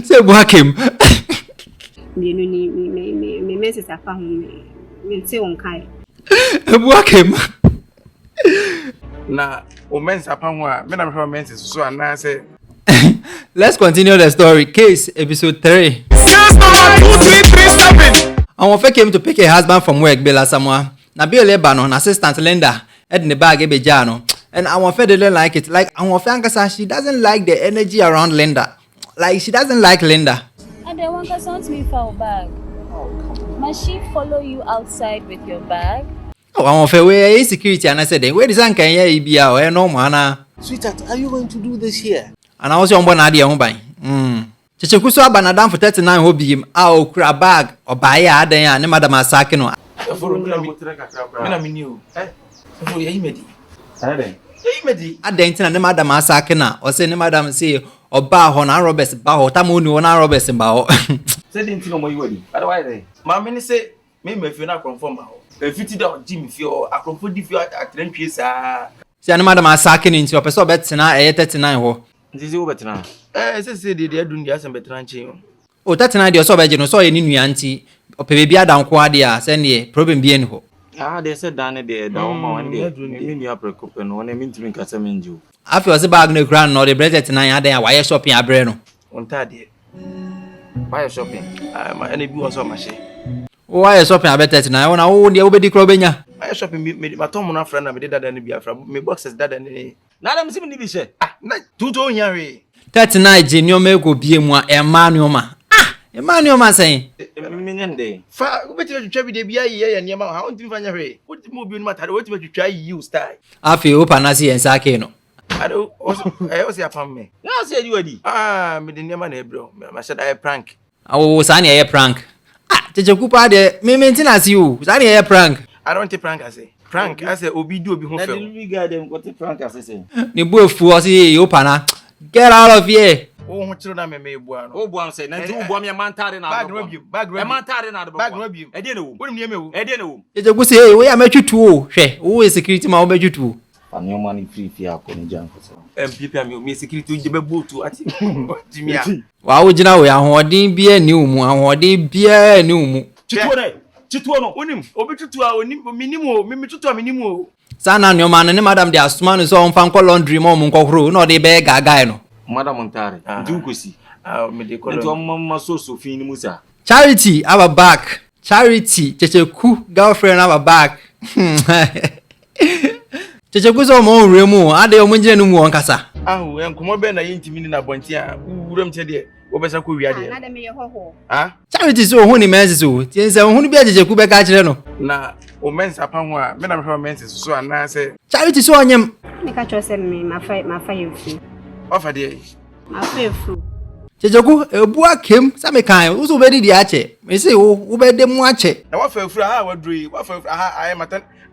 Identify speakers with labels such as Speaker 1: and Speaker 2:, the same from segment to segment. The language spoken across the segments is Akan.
Speaker 1: Say Buakim.
Speaker 2: Me messes are found me say on Kai.
Speaker 1: Buakim.
Speaker 3: Na o men's upon one, men are men's so and I say.
Speaker 1: Let's continue the story. Case episode 3.
Speaker 3: Case number 2337.
Speaker 1: Our friend came to pick a husband from work, Bella Samoa. Na be Lebanon, assistant lender, in the bag Ebejano. And our friend didn't like it. Like our friend she doesn't like the energy around Linda. Like she doesn't like Linda.
Speaker 4: And they want us me for a bag. Must she follow you outside with your bag?
Speaker 1: Oh, our friend we security and I said, where is Uncle Yabia or no mana?
Speaker 5: Sweetheart, are you going to do this here?
Speaker 1: And I was on one idea on buying. Chichukuso Banadam for 39 will be him. I'll grab bag or buy a day and Madame Sakino. I didn't tell Madame Sakina or say Madame say or bow on our Roberts bow Tamuni on our Roberts and bow.
Speaker 3: Said into no more. Otherwise, Mammy say, maybe if you're not conform. If you did Jimmy, if you're a comfort if you are at 10 pieces.
Speaker 1: Say Madame Sakin into your person bets and I 39.
Speaker 3: This is over now. Said they are doing the assembly tranching.
Speaker 1: Oh, that's an idea. So I didn't saw any new auntie or baby down quadia, send ye, problem bien ho.
Speaker 5: Ah, they said down there, down one day, in your preoccupation, when I mean to make a semen Jew.
Speaker 1: After was a bag no grand or the bread tonight, I wire shopping a breno.
Speaker 3: On Taddy. Why shopping? My enemy was on my share.
Speaker 1: Why shopping a better tonight? I own the obedi crobenya.
Speaker 3: I shopping made my Tom friend and did that and be from me boxes that and now I'm seeing the share. Ah, 2 years. 39
Speaker 1: Genio Mego be moi, Emmanuel. Emmanuel saying,
Speaker 5: Day.
Speaker 3: Far, what you try with the BIA and Yama, how do you find your way? What the movie matter? What you try you style?
Speaker 1: I feel Panasi and Sakeno.
Speaker 3: I was upon me. I said you ready. Ah, me the name, bro. I said I prank.
Speaker 1: Oh, Sunny a prank. Ah, did you go by the maintenance you? Sunny a prank.
Speaker 3: I don't take prank, I say. Prank, I say, Obido be home.
Speaker 5: We got them got the prank, as I say.
Speaker 1: You both fools, you pana. Get out of here.
Speaker 3: Oh, what you know, me, Buano.
Speaker 5: Oh, Buan said, and you want me a man tired
Speaker 3: bag rub you, bag rub you.
Speaker 5: I didn't know. What do you mean? I didn't know.
Speaker 1: It's a good say, we are met you too. She, who is security, my bet you too.
Speaker 5: And your money free for your jump.
Speaker 3: People, me security to boat to at Jimmy.
Speaker 1: Why would you know we are hoarding beer new moon, hoarding beer new
Speaker 3: Chituano, Unim, Obitu to our minimum, Mimitu to a minimum.
Speaker 1: Sana your man and Madame de Asman is on Fanco Laundry Momunco, no de beg a guy.
Speaker 5: Madame Montari, Dukusi, Mamma Sophie Musa.
Speaker 1: Charity, our back. Charity, Kyekyeku, girlfriend, our back. Kyekyeku so mo remu, ade omunje nu mu onkasa.
Speaker 3: Ah, en komo be na yintimi na bontia, wuram tede, obesa ko wiade.
Speaker 2: Na de me yehoho.
Speaker 3: Ah?
Speaker 1: Charity so hu ni mense so. Tiense hu ni bia Kyekyeku be ka kire no.
Speaker 3: Na o mense apan ho a, me na me mense so ana se.
Speaker 1: Charity so onyem.
Speaker 2: Me ka cho se me ma fa yefu.
Speaker 3: Ofa de.
Speaker 2: Ma fa yefu.
Speaker 1: Kyekyeku ebu akem, sa me kan, wo so be di ache. Me say wo be de mu ache.
Speaker 3: Na wa fa yefu ha wadui, wa fa yefu ha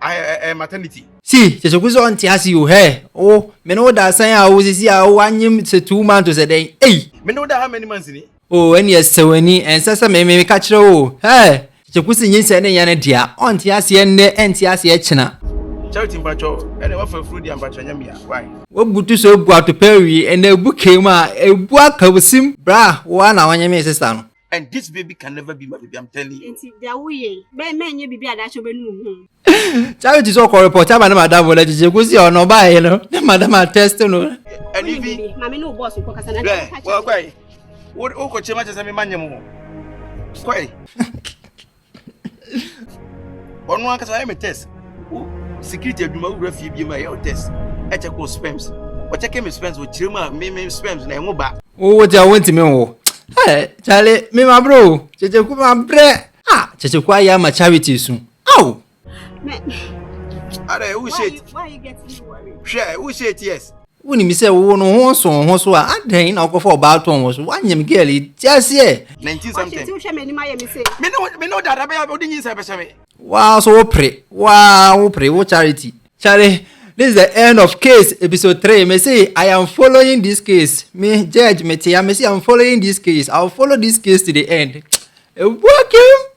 Speaker 3: I maternity.
Speaker 1: See, Kyekyeku so on tiasi you he. Oh, me no da san a wo sisi a wo anyem se 2 months se den. Ei,
Speaker 3: me no da how many months ni?
Speaker 1: oh, eni esewani, ensa me ka kire wo. He, Kyekyeku si nyinse ne ya ne dia. On tiasi enne, entiasi e china.
Speaker 3: Charity mbacho, ene wa fa yefu di mbacho nyamia. Why?
Speaker 1: Wo butu so bu atopawi ene ebu kema, ebu akabusim, bra, wo na wanyeme sister no.
Speaker 3: And this baby can never be my baby, I'm telling you.
Speaker 2: Enti da wuye, be menye bibi adacho be nu.
Speaker 1: Charity so call report about madam wole Kyekyeku si ono ba ye no. Madam test no.
Speaker 3: And if
Speaker 2: mama no boss ko kasa na.
Speaker 3: Well, why? What ko chema chesa me manyem ho. Kwai. Onu aka sa me test. Security aduma wura fie bi ma ye test. E check ko spams. O check me spams o chirema me spams na enwo ba.
Speaker 1: Oh, what you want me ho. Hey, Charlie, me my bro. Kyekyeku my bre. Ah, Kyekyeku aya ma Charity soon. Ow.
Speaker 3: Are who said?
Speaker 2: Why you getting worried?
Speaker 3: Sure, who said yes?
Speaker 1: When me say wo no ho so a adan na go for about one was one yem girl just here
Speaker 3: 19 something.
Speaker 2: You me say.
Speaker 3: Me know that I be odin say be me.
Speaker 1: Wow, so wo pray wo Charity. Charlie, this is the end of case episode 3. Me say I am following this case. Me judge me say I'm following this case. I'll follow this case to the end. Welcome.